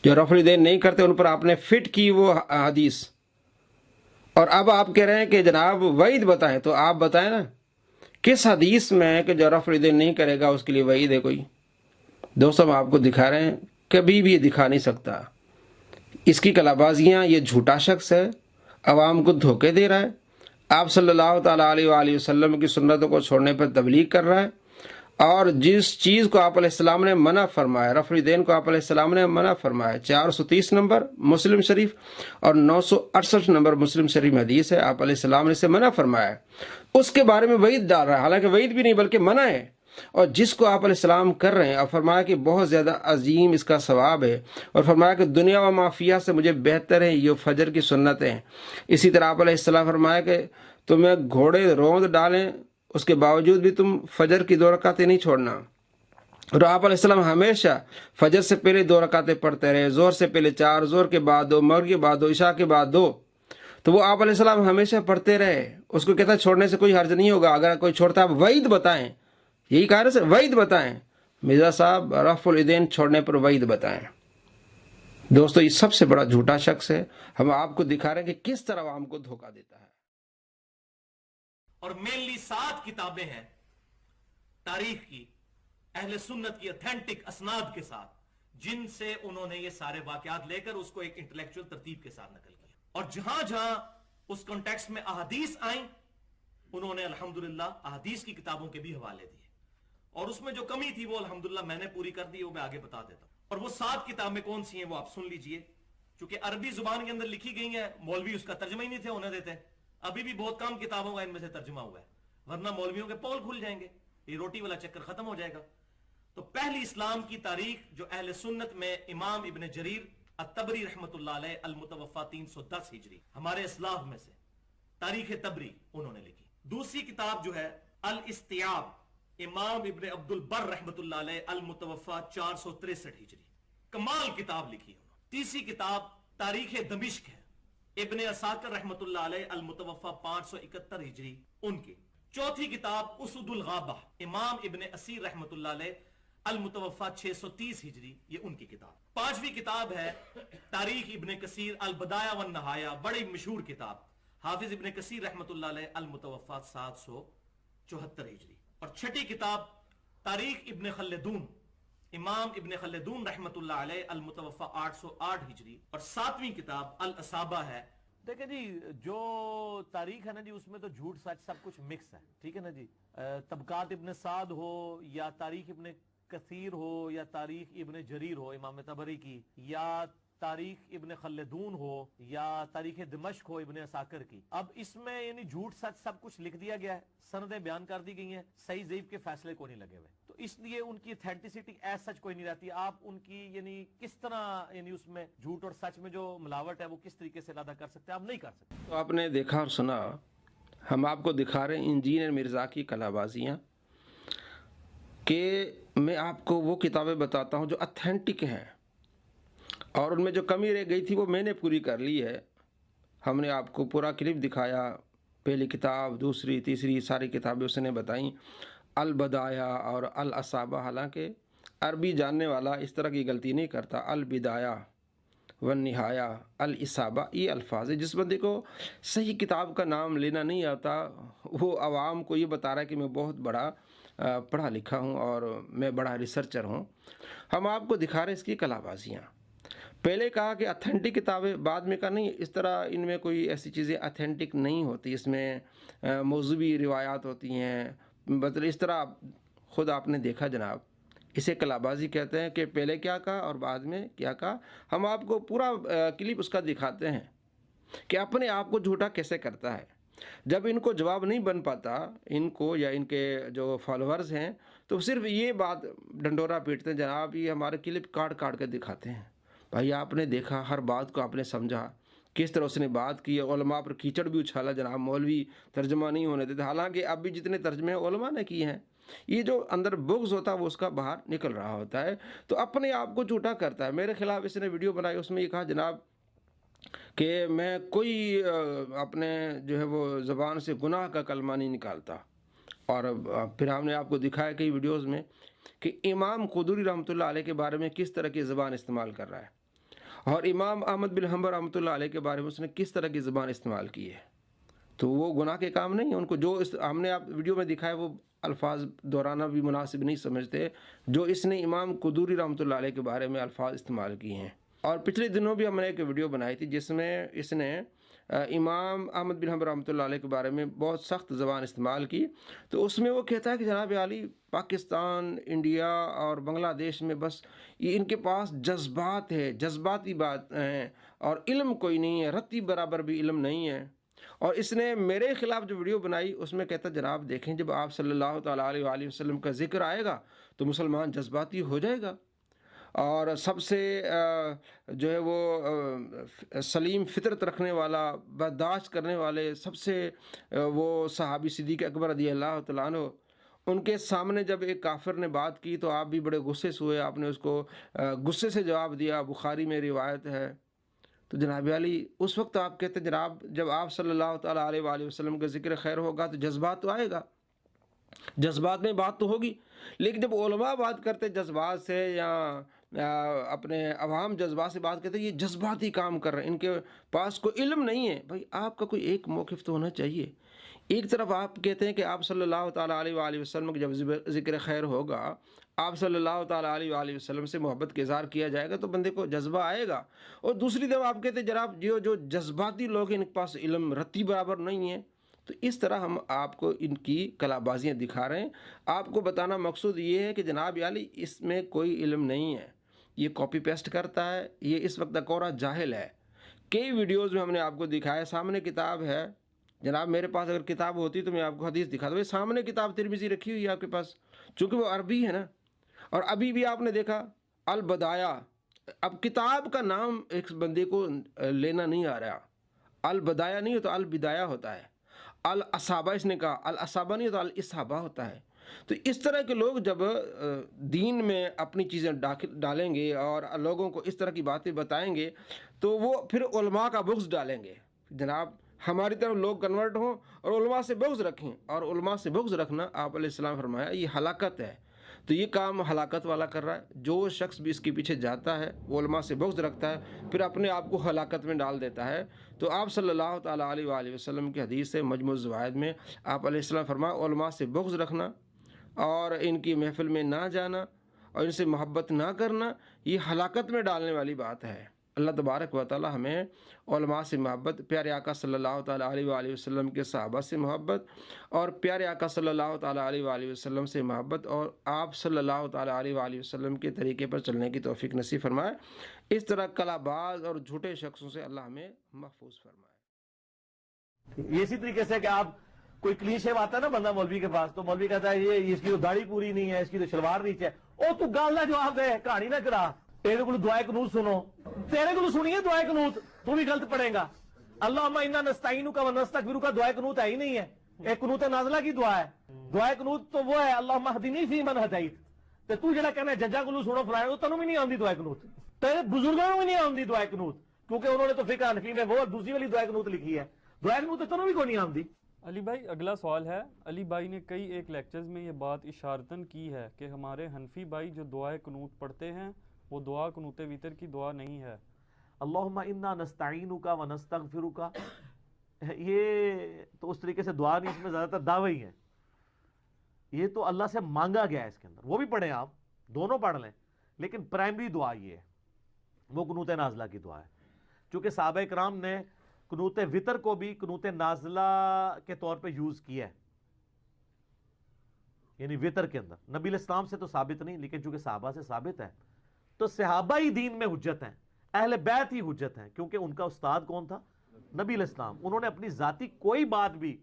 جو رفع الیدین نہیں کرتے ان پر آپ نے فٹ کی وہ حدیث، اور اب آپ کہہ رہے ہیں کہ جناب وعید بتائیں، تو آپ بتائیں نا کس حدیث میں کہ جو رفع الیدین نہیں کرے گا اس کے لیے وعید ہے کوئی؟ دوستو ہم آپ کو دکھا رہے ہیں، کبھی بھی یہ دکھا نہیں سکتا۔ اس کی کلا بازیاں، یہ جھوٹا شخص ہے، عوام کو دھوکے دے رہا ہے، آپ صلی اللہ تعالیٰ علیہ وآلہ وسلم کی سنتوں کو چھوڑنے پر تبلیغ کر رہا ہے، اور جس چیز کو آپ علیہ السلام نے منع فرمایا، رفع الیدین کو آپ علیہ السلام نے منع فرمایا، 430 نمبر مسلم شریف اور 968 نمبر مسلم شریف میں حدیث ہے، آپ علیہ السلام نے اسے منع فرمایا، اس کے بارے میں وعید ڈال رہا ہے، حالانکہ وعید بھی نہیں بلکہ منع ہے، اور جس کو آپ علیہ السلام کر رہے ہیں، اور فرمایا کہ بہت زیادہ عظیم اس کا ثواب ہے، اور فرمایا کہ دنیا و مافیہ سے مجھے بہتر ہے یہ فجر کی سنتیں۔ اسی طرح آپ علیہ السلام فرمایا کہ تمہیں گھوڑے روند ڈالیں اس کے باوجود بھی تم فجر کی 2 رکعتیں نہیں چھوڑنا، اور آپ علیہ السلام ہمیشہ فجر سے پہلے 2 رکعتیں پڑھتے رہے، زہر سے پہلے 4، زہر کے بعد 2، مغرب کے بعد 2، عشاء کے بعد 2، تو وہ آپ علیہ السلام ہمیشہ پڑھتے رہے، اس کو کہتا چھوڑنے سے کوئی حرج نہیں ہوگا، اگر کوئی چھوڑتا ہے وعید بتائیں، یہی کہا رہے وعید بتائیں۔ مرزا صاحب رفع الیدین چھوڑنے پر وعید بتائیں۔ دوستو یہ سب سے بڑا جھوٹا شخص ہے، ہم آپ کو دکھا رہے ہیں کہ کس طرح عوام کو دھوکہ دیتا ہے۔ اور مینلی 7 کتابیں ہیں تاریخ کی، اہل سنت کی اتھینٹک اسناد کے ساتھ، جن سے انہوں نے یہ سارے واقعات لے کر اس کو ایک انٹلیکچوئل ترتیب کے ساتھ نقل کیا، اور جہاں جہاں اس کانٹیکسٹ میں احادیث آئیں انہوں نے الحمدللہ احادیث کی کتابوں کے بھی حوالے دیے، اور اس میں جو کمی تھی وہ الحمدللہ میں نے پوری کر دی، وہ میں آگے بتا دیتا ہوں۔ اور وہ 7 کتابیں کون سی ہیں وہ آپ سن لیجئے، چونکہ عربی زبان کے اندر لکھی گئی ہیں، مولوی اس کا ترجمہ ہی نہیں تھے ہونے دیتے، ابھی بھی بہت کم کتابوں کا ان میں سے ترجمہ ہوا ہے، ورنہ مولویوں کے پول کھل جائیں گے، یہ روٹی والا چکر ختم ہو جائے گا۔ تو پہلی اسلام کی تاریخ جو اہل سنت میں امام ابن جریر الطبری رحمۃ اللہ علیہ المتوفا 310 ہجری، ہمارے اسلاف میں سے تاریخ طبری انہوں نے لکھی۔ دوسری کتاب جو ہے الاستیاب امام ابن عبد البر رحمۃ اللہ علیہ المتوفا 463 ہجری، کمال کتاب لکھی انہوں نے۔ تیسری کتاب تاریخ دمشق ہے، ابن عساکر رحمۃ اللہ علیہ المتوفا 571 ہجری ان کی۔ چوتھی کتاب اسد الغابہ امام ابن اسیر رحمۃ اللہ علیہ المتوفا 630 ہجری، یہ ان کی کتاب۔ پانچویں کتاب ہے تاریخ ابن کثیر البدایہ والنہایہ، بڑی مشہور کتاب، حافظ ابن کثیر رحمۃ اللہ علیہ المتوفا 774 ہجری۔ اور چھٹی کتاب تاریخ ابن خلدون امام ابن خلدون رحمت اللہ علیہ المتوفى 808 ہجری، اور 7ویں کتاب الاصابہ ہے۔ دیکھیں جی، جو تاریخ ہے نا جی، اس میں تو جھوٹ سچ سب کچھ مکس ہے، ٹھیک ہے نا جی۔ طبقات ابن سعد ہو یا تاریخ ابن کثیر ہو یا تاریخ ابن جریر ہو امام طبری کی، یا تاریخ ابن خلدون ہو یا تاریخ دمشق ہو ابن عساکر کی، اب اس میں یعنی جھوٹ سچ سب کچھ لکھ دیا گیا ہے، سندیں بیان کر دی گئی ہیں، صحیح ضعیف کے فیصلے کو نہیں لگے ہوئے، تو اس لیے ان کی اتھینٹسٹی ایز سچ کوئی نہیں رہتی۔ آپ ان کی یعنی کس طرح یعنی اس میں جھوٹ اور سچ میں جو ملاوٹ ہے وہ کس طریقے سے ادا کر سکتے ہیں؟ آپ نہیں کر سکتے۔ تو آپ نے دیکھا اور سنا، ہم آپ کو دکھا رہے ہیں انجینئر مرزا کی کلا بازیاں، کہ میں آپ کو وہ کتابیں بتاتا ہوں جو اتھینٹک ہیں، اور ان میں جو کمی رہ گئی تھی وہ میں نے پوری کر لی ہے۔ ہم نے آپ کو پورا کلپ دکھایا، پہلی کتاب، دوسری، تیسری، ساری کتابیں اس نے بتائیں، البدایہ اور الاصابہ۔ حالانکہ عربی جاننے والا اس طرح کی غلطی نہیں کرتا۔ البدایہ والنہایہ، الاصابہ، یہ الفاظ ہے۔ جس بندے کو صحیح کتاب کا نام لینا نہیں آتا، وہ عوام کو یہ بتا رہا ہے کہ میں بہت بڑا پڑھا لکھا ہوں اور میں بڑا ریسرچر ہوں۔ ہم آپ کو دکھا رہے ہیں اس کی کلا بازیاں۔ پہلے کہا کہ اتھینٹک کتابیں، بعد میں کہا نہیں، اس طرح ان میں کوئی ایسی چیزیں اتھینٹک نہیں ہوتی، اس میں موضوعی روایات ہوتی ہیں، مطلب اس طرح خود آپ نے دیکھا جناب، اسے کلا بازی کہتے ہیں کہ پہلے کیا کہا اور بعد میں کیا کہا۔ ہم آپ کو پورا کلپ اس کا دکھاتے ہیں کہ اپنے آپ کو جھوٹا کیسے کرتا ہے۔ جب ان کو جواب نہیں بن پاتا، ان کو یا ان کے جو فالوورز ہیں، تو صرف یہ بات ڈنڈورا پیٹتے ہیں، جناب یہ ہمارے کلپ کاٹ کاٹ کے دکھاتے ہیں۔ بھائی آپ نے دیکھا، ہر بات کو آپ نے سمجھا، کس طرح اس نے بات کی، علماء پر کیچڑ بھی اچھالا جناب، مولوی ترجمہ نہیں ہونے دیتے، حالانکہ اب بھی جتنے ترجمے علماء نے کیے ہیں، یہ جو اندر بغض ہوتا ہے وہ اس کا باہر نکل رہا ہوتا ہے، تو اپنے آپ کو جھوٹا کرتا ہے۔ میرے خلاف اس نے ویڈیو بنائی، اس میں یہ کہا جناب کہ میں کوئی اپنے جو ہے وہ زبان سے گناہ کا کلمہ نہیں نکالتا، اور پھر ہم نے آپ کو دکھایا کئی ویڈیوز میں کہ امام قدوری رحمۃ اللہ علیہ کے بارے میں کس طرح کی زبان استعمال کر رہا ہے، اور امام احمد بن حنبل رحمۃ اللہ علیہ کے بارے میں اس نے کس طرح کی زبان استعمال کی ہے، تو وہ گناہ کے کام نہیں ہے۔ ان کو جو ہم نے آپ ویڈیو میں دکھایا وہ الفاظ دہرانا بھی مناسب نہیں سمجھتے جو اس نے امام قدوری رحمۃ اللہ علیہ کے بارے میں الفاظ استعمال کیے ہیں۔ اور پچھلے دنوں بھی ہم نے ایک ویڈیو بنائی تھی جس میں اس نے امام احمد بن حنبل رحمۃ اللہ علیہ کے بارے میں بہت سخت زبان استعمال کی، تو اس میں وہ کہتا ہے کہ جناب عالی، پاکستان، انڈیا اور بنگلہ دیش میں بس یہ ان کے پاس جذبات ہے، جذباتی بات ہیں، اور علم کوئی نہیں ہے، رتی برابر بھی علم نہیں ہے۔ اور اس نے میرے خلاف جو ویڈیو بنائی اس میں کہتا جناب دیکھیں، جب آپ صلی اللہ تعالیٰ علیہ وآلہ وسلم کا ذکر آئے گا تو مسلمان جذباتی ہو جائے گا، اور سب سے جو ہے وہ سلیم فطرت رکھنے والا، برداشت کرنے والے، سب سے وہ صحابی صدیق اکبر رضی اللہ تعالیٰ عنہ، ان کے سامنے جب ایک کافر نے بات کی تو آپ بھی بڑے غصے سے ہوئے، آپ نے اس کو غصے سے جواب دیا، بخاری میں روایت ہے۔ تو جناب علی اس وقت آپ کہتے ہیں جناب جب آپ صلی اللہ تعالیٰ علیہ وآلہ وسلم کا ذکر خیر ہوگا تو جذبات تو آئے گا، جذبات میں بات تو ہوگی، لیکن جب علماء بات کرتے جذبات سے یا اپنے عوام جذبات سے بات کرتے، یہ جذباتی کام کر رہے ہیں، ان کے پاس کوئی علم نہیں ہے۔ بھائی آپ کا کوئی ایک موقف تو ہونا چاہیے۔ ایک طرف آپ کہتے ہیں کہ آپ صلی اللہ تعالیٰ علیہ وآلہ وسلم کا جب ذکر خیر ہوگا، آپ صلی اللہ تعالیٰ علیہ وآلہ وسلم سے محبت کا اظہار کیا جائے گا تو بندے کو جذبہ آئے گا، اور دوسری طرف آپ کہتے ہیں جناب جو جذباتی لوگ ہیں ان کے پاس علم رتی برابر نہیں ہے۔ تو اس طرح ہم آپ کو ان کی کلا بازیاں دکھا رہے ہیں۔ آپ کو بتانا مقصود یہ ہے کہ جناب علی اس میں کوئی علم نہیں ہے، یہ کاپی پیسٹ کرتا ہے، یہ اس وقت کورا جاہل ہے۔ کئی ویڈیوز میں ہم نے آپ کو دکھایا، سامنے کتاب ہے جناب، میرے پاس اگر کتاب ہوتی تو میں آپ کو حدیث دکھا دوں۔ سامنے کتاب ترمذی رکھی ہوئی ہے آپ کے پاس، چونکہ وہ عربی ہے نا، اور ابھی بھی آپ نے دیکھا البدایہ، اب کتاب کا نام ایک بندے کو لینا نہیں آ رہا، البدایہ نہیں ہوتا، البدایہ ہوتا ہے، الاصابہ اس نے کہا، الاصابہ نہیں ہوتا، الاصابہ ہوتا ہے۔ تو اس طرح کے لوگ جب دین میں اپنی چیزیں ڈالیں گے اور لوگوں کو اس طرح کی باتیں بتائیں گے تو وہ پھر علماء کا بغض ڈالیں گے۔ جناب ہماری طرف لوگ کنورٹ ہوں اور علماء سے بغض رکھیں، اور علماء سے بغض رکھنا آپ علیہ السلام فرمایا یہ ہلاکت ہے۔ تو یہ کام ہلاکت والا کر رہا ہے۔ جو شخص بھی اس کے پیچھے جاتا ہے، وہ علماء سے بغض رکھتا ہے، پھر اپنے آپ کو ہلاکت میں ڈال دیتا ہے۔ تو آپ صلی اللہ تعالیٰ علیہ وآلہ وسلم کی حدیث ہے مجموع الزوائد میں، آپ علیہ السلام فرمایا علماء سے بغض رکھنا اور ان کی محفل میں نہ جانا اور ان سے محبت نہ کرنا یہ ہلاکت میں ڈالنے والی بات ہے۔ اللہ تبارک و تعالی ہمیں علماء سے محبت، پیارے آقا صلی اللہ تعالیٰ علیہ وآلہ وسلم کے صحابہ سے محبت، اور پیارے آقا صلی اللہ تعالیٰ علیہ وآلہ وسلم سے محبت، اور آپ صلی اللہ تعالیٰ علیہ وآلہ وسلم کے طریقے پر چلنے کی توفیق نصیب فرمائے۔ اس طرح کلا باز اور جھوٹے شخصوں سے اللہ ہمیں محفوظ فرمائے۔ یہ اسی طریقے سے کہ آپ کوئی کلین شیو آتا ہے نا بندہ مولوی کے پاس، تو مولوی کہتا ہے یہ اس کی تو داڑھی پوری نہیں ہے، اس کی تو شلوار نیچے ہے، او تو گل نہ جواب دے، کہانی نہ کرا، تیرے کو دعائے قنوت سنو، تیرے کو سنیے دعائے قنوت، تو بھی غلط پڑھے گا۔ اللہم انا نستعینک و نستغفرک دعائے قنوت ہے ہی نہیں ہے، ایک قنوت نازلہ کی دعا ہے۔ دعائے قنوت تو وہ ہے اللہم اہدنی فی من ہدیت، تے تو جڑا کہنا ہے ججا کو سنو فلانے کو، تنوں بھی نہیں آندی دعائے قنوت، تیرے بزرگوں کو بھی نہیں آندی دعائے قنوت، کیونکہ انہوں نے تو فقہ حنفی میں وہ دوسری والی دعائے قنوت لکھی ہے، دعائے قنوت تو تنوں بھی کوئی نہیں آندی۔ علی بھائی اگلا سوال ہے، علی بھائی نے کئی ایک لیکچرز میں یہ بات اشارتاً کی ہے کہ ہمارے حنفی بھائی جو دعائے قنوت پڑھتے ہیں وہ دعا قنوت وتر کی دعا نہیں ہے۔ اللہم انا نستعینک و نستغفرک، یہ تو اس طریقے سے دعا نہیں، اس میں زیادہ تر دعوے ہی ہیں، یہ تو اللہ سے مانگا گیا ہے اس کے اندر، وہ بھی پڑھیں آپ، دونوں پڑھ لیں، لیکن پرائمری دعا یہ ہے، وہ قنوت نازلہ کی دعا ہے، چونکہ صحابہ کرام نے قنوت وتر کو بھی قنوت نازلہ کے طور پہ یوز کیا ہے، یعنی وتر کے اندر۔ نبی علیہ السلام سے تو ثابت نہیں، لیکن چونکہ صحابہ سے ثابت ہے تو صحابہ ہی دین میں حجت ہیں، اہل بیت ہی حجت ہیں، کیونکہ ان کا استاد کون تھا؟ نبی علیہ السلام، انہوں نے اپنی ذاتی کوئی بات بھی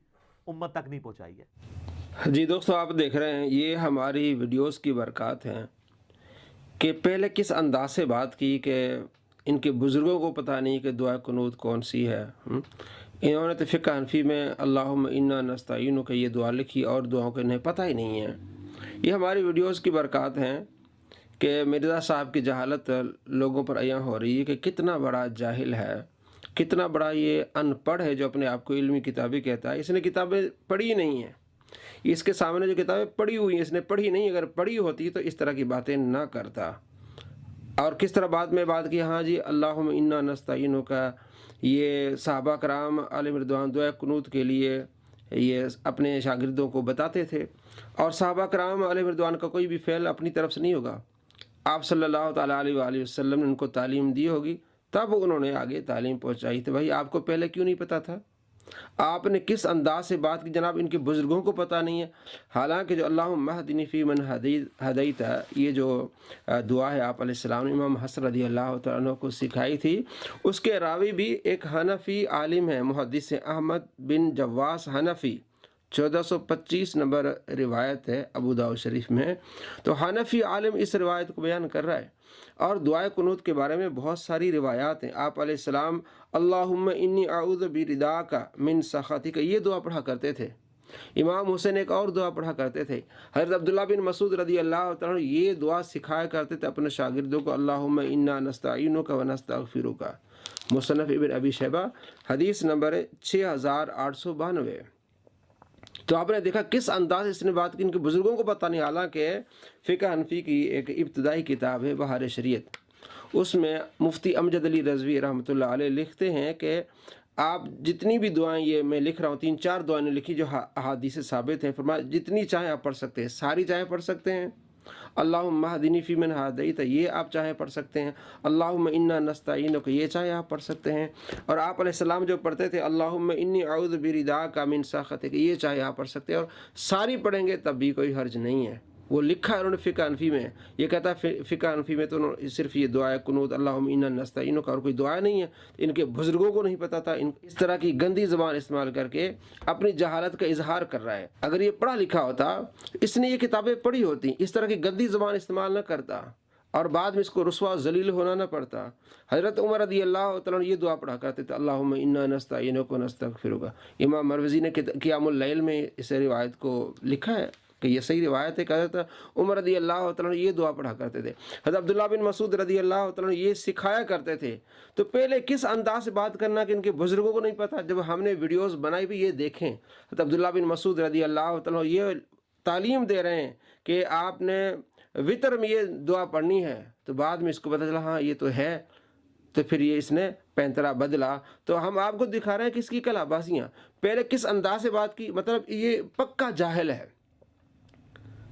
امت تک نہیں پہنچائی ہے۔ جی دوستو، آپ دیکھ رہے ہیں یہ ہماری ویڈیوز کی برکات ہیں کہ پہلے کس انداز سے بات کی کہ ان کے بزرگوں کو پتہ نہیں کہ دعا قنوت کون سی ہے۔ انہوں نے تو فقہ حنفی میں اللہم انا نستعینک یہ دعا لکھی، اور دعاؤں کے انہیں پتہ ہی نہیں ہے۔ یہ ہماری ویڈیوز کی برکات ہیں کہ مرزا صاحب کی جہالت لوگوں پر عیاں ہو رہی ہے کہ کتنا بڑا جاہل ہے، کتنا بڑا یہ ان پڑھ ہے جو اپنے آپ کو علمی کتابی کہتا ہے۔ اس نے کتابیں پڑھی نہیں ہیں، اس کے سامنے جو کتابیں پڑھی ہوئی ہیں اس نے پڑھی نہیں، اگر پڑھی ہوتی تو اس طرح کی باتیں نہ کرتا۔ اور کس طرح بعد میں بات کی، ہاں جی اللہم انا نستعینک، یہ صحابہ کرام علیہ رضوان دعائے قنوت کے لیے یہ اپنے شاگردوں کو بتاتے تھے، اور صحابہ کرام علیہ رضوان کا کوئی بھی فعل اپنی طرف سے نہیں ہوگا، آپ صلی اللہ تعالیٰ علیہ وآلہ وسلم نے ان کو تعلیم دی ہوگی، تب انہوں نے آگے تعلیم پہنچائی تھی۔ بھائی آپ کو پہلے کیوں نہیں پتہ تھا؟ آپ نے کس انداز سے بات کی؟ جناب ان کے بزرگوں کو پتہ نہیں ہے، حالانکہ جو اللہم اہدنی فی من ہدیت یہ جو دعا ہے آپ علیہ السلام نے امام حسن رضی اللہ تعالیٰ عنہ کو سکھائی تھی، اس کے راوی بھی ایک حنفی عالم ہے، محدث احمد بن جواس حنفی، 1425 نمبر روایت ہے ابو داؤد شریف میں۔ تو حنفی عالم اس روایت کو بیان کر رہا ہے، اور دعائے قنوت کے بارے میں بہت ساری روایات ہیں۔ آپ علیہ السلام اللہم انی اعوذ برداک من سخطک یہ دعا پڑھا کرتے تھے۔ امام حسین ایک اور دعا پڑھا کرتے تھے۔ حضرت عبداللہ بن مسعود رضی اللہ تعالیٰ عنہ یہ دعا سکھایا کرتے تھے اپنے شاگردوں کو، اللہم انا نستعینک و نستغفرک۔ مصنف ابن ابی شیبہ حدیث نمبر 6892۔ تو آپ نے دیکھا کس انداز اس نے بات کی، ان کے بزرگوں کو پتہ نہیں، حالانکہ فقہ حنفی کی ایک ابتدائی کتاب ہے بہار شریعت، اس میں مفتی امجد علی رضوی رحمۃ اللہ علیہ لکھتے ہیں کہ آپ جتنی بھی دعائیں یہ میں لکھ رہا ہوں، 3-4 دعائیں لکھی جو احادیث سے ثابت ہیں، فرمایا جتنی چاہیں آپ پڑھ سکتے ہیں، ساری چاہیں پڑھ سکتے ہیں۔ اللہم اہدنی فی من ہدیت یہ آپ چاہیں پڑھ سکتے ہیں، اللہم انا نستعینک یہ چاہیں آپ پڑھ سکتے ہیں، اور آپ علیہ السلام جو پڑھتے تھے اللہم انی اعوذ برداک من سخطک یہ چاہیں آپ پڑھ سکتے ہیں، اور ساری پڑھیں گے تب بھی کوئی حرج نہیں ہے۔ وہ لکھا ہے انہوں نے فقہ حنفی میں، یہ کہتا ہے فقہ حنفی میں تو صرف یہ دعائے قنوت اللہم انا نستعینک اور کوئی دعا نہیں ہے۔ ان کے بزرگوں کو نہیں پتہ تھا، اس طرح کی گندی زبان استعمال کر کے اپنی جہالت کا اظہار کر رہا ہے۔ اگر یہ پڑھا لکھا ہوتا، اس نے یہ کتابیں پڑھی ہوتی، اس طرح کی گندی زبان استعمال نہ کرتا، اور بعد میں اس کو رسوا ذلیل ہونا نہ پڑتا۔ حضرت عمر رضی اللہ تعالیٰ یہ دعا پڑھا کرتے تھے اللہم انا نستعینک و نستغفرک۔ امام مروزی نے قیام اللیل میں اس روایت کو لکھا ہے کہ یہ صحیح روایت ہے کہ حضرت عمر رضی اللہ تعالیٰ یہ دعا پڑھا کرتے تھے، حضرت عبداللہ بن مسعود رضی اللہ تعالیٰ یہ سکھایا کرتے تھے۔ تو پہلے کس انداز سے بات کرنا کہ ان کے بزرگوں کو نہیں پتہ، جب ہم نے ویڈیوز بنائی بھی یہ دیکھیں، حضرت عبداللہ بن مسعود رضی اللہ تعالیٰ یہ تعلیم دے رہے ہیں کہ آپ نے وطر میں یہ دعا پڑھنی ہے، تو بعد میں اس کو پتہ چلا ہاں یہ تو ہے، تو پھر یہ اس نے پینترا بدلا۔ تو ہم آپ کو دکھا رہے ہیں کہ اس کی کلا بازیاں، پہلے کس انداز سے بات کی، مطلب یہ پکا جاہل ہے۔